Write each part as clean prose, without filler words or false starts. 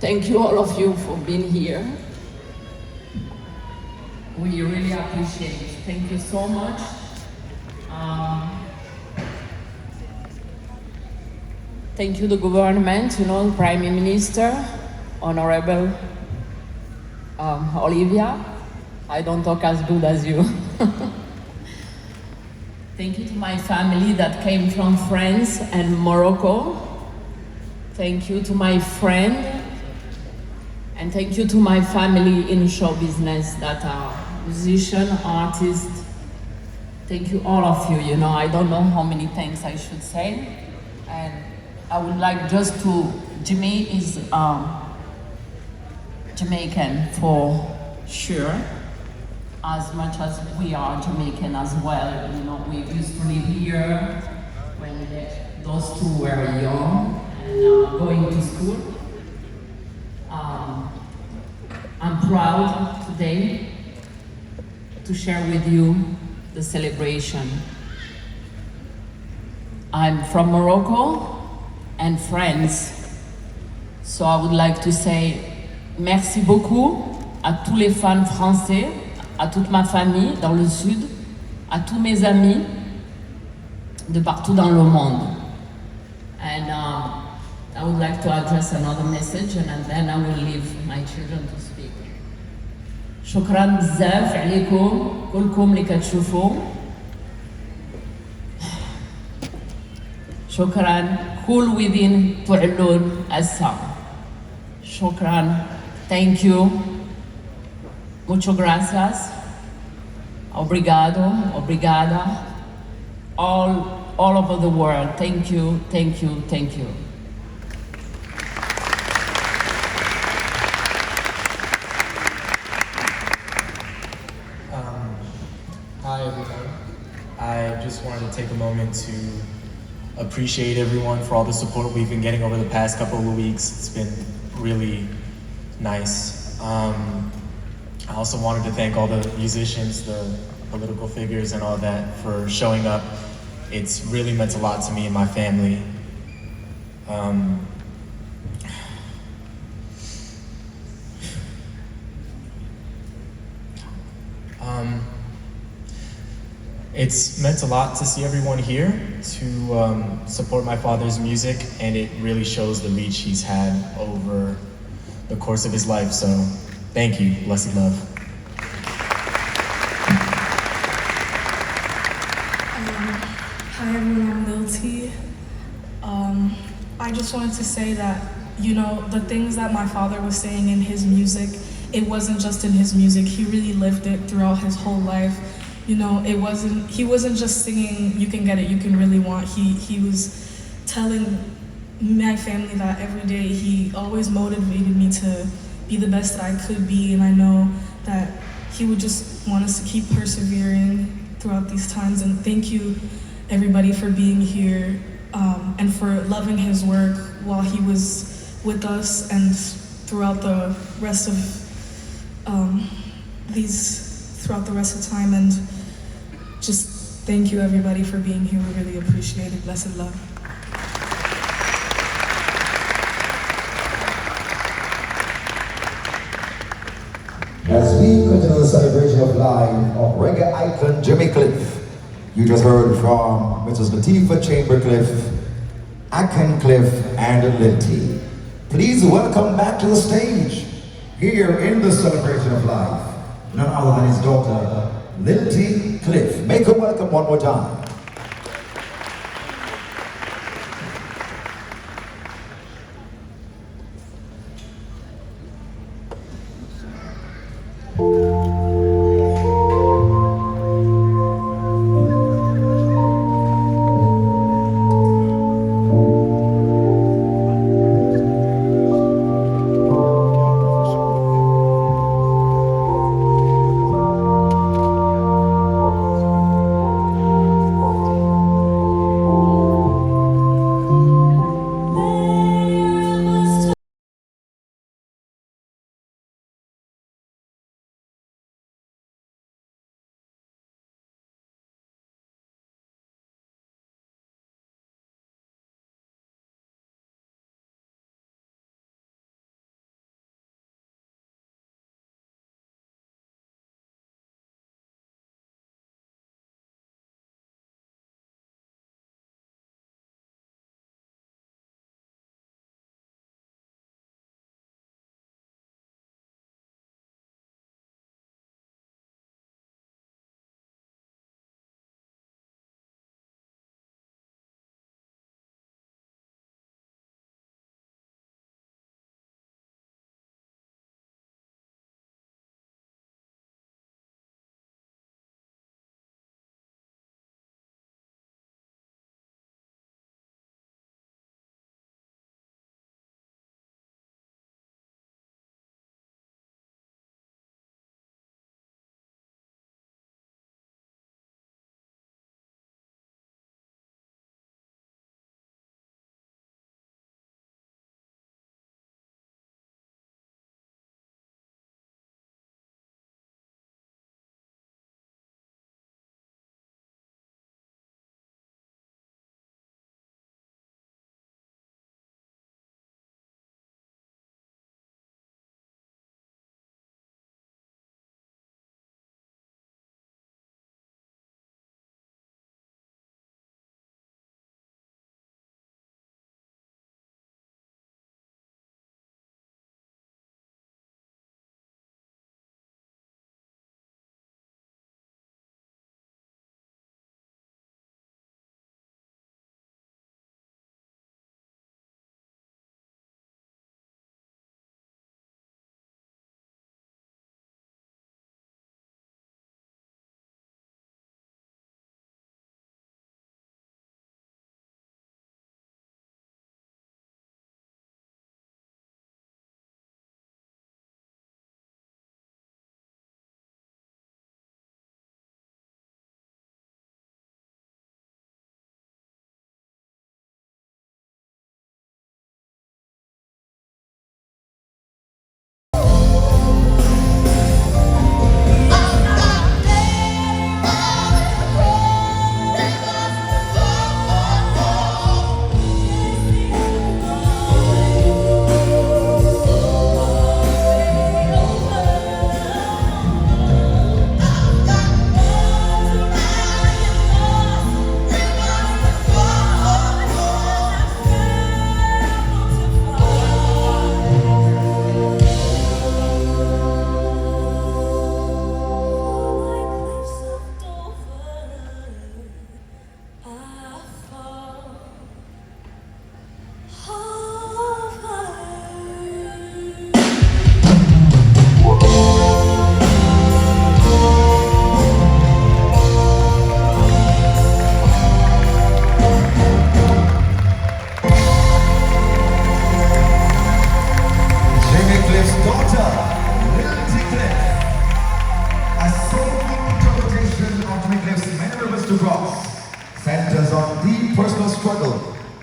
Thank you all of you for being here. We really appreciate it. Thank you so much. Thank you the government, the Prime Minister, Honorable Olivia. I don't talk as good as you. Thank you to my family that came from France and Morocco. Thank you to my friend. And thank you to my family in show business that are musicians, artists. Thank you all of you. I don't know how many thanks I should say. And I would like just to, Jimmy is Jamaican for sure, as much as we are Jamaican as well. We used to live here when those two were young and going to school. I'm proud today to share with you the celebration. I'm from Morocco and France, so I would like to say merci beaucoup à tous les fans français, à toute ma famille dans le sud, à tous mes amis de partout dans le monde. And I would like to address another message and then I will leave my children to speak. شكرا بزاف عليكم كلكم اللي كتشوفوا. شكرا كل ويدين تعلون هسه. شكرا. Thank you. Muchas gracias. Obrigado. Obrigada. All over the world. Thank you. Thank you. Thank you. Hi everyone. I just wanted to take a moment to appreciate everyone for all the support we've been getting over the past couple of weeks. It's been really nice. I also wanted to thank all the musicians, the political figures and all that for showing up. It's really meant a lot to me and my family. It's meant a lot to see everyone here, to support my father's music, and it really shows the reach he's had over the course of his life, so thank you, blessed love. Hi everyone, I'm Lil T. I just wanted to say that, the things that my father was saying in his music, it wasn't just in his music, he really lived it throughout his whole life. He wasn't just singing, you can get it, you can really want. He was telling my family that every day. He always motivated me to be the best that I could be, and I know that he would just want us to keep persevering throughout these times. And thank you everybody for being here and for loving his work while he was with us and throughout the rest of time. And just thank you everybody for being here. We really appreciate it. Blessed love. As we continue the celebration of life of reggae icon Jimmy Cliff, you just heard from Mrs. Latifah Chambercliff, Akin Cliff, and Lil T. Please welcome back to the stage, here in the celebration of life, none other than his daughter, Lil T Cliff. Make her welcome one more time.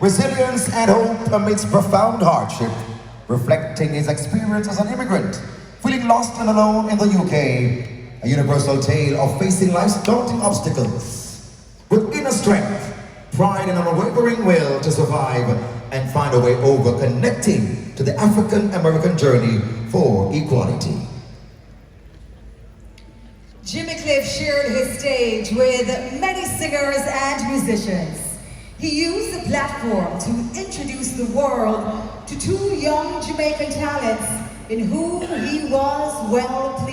resilience and hope amidst profound hardship, reflecting his experience as an immigrant, feeling lost and alone in the UK, a universal tale of facing life's daunting obstacles. With inner strength, pride and an unwavering will to survive and find a way over, connecting to the African-American journey for equality. Jimmy Cliff shared his stage with many singers and musicians. He used the platform to introduce the world to two young Jamaican talents in whom he was well pleased.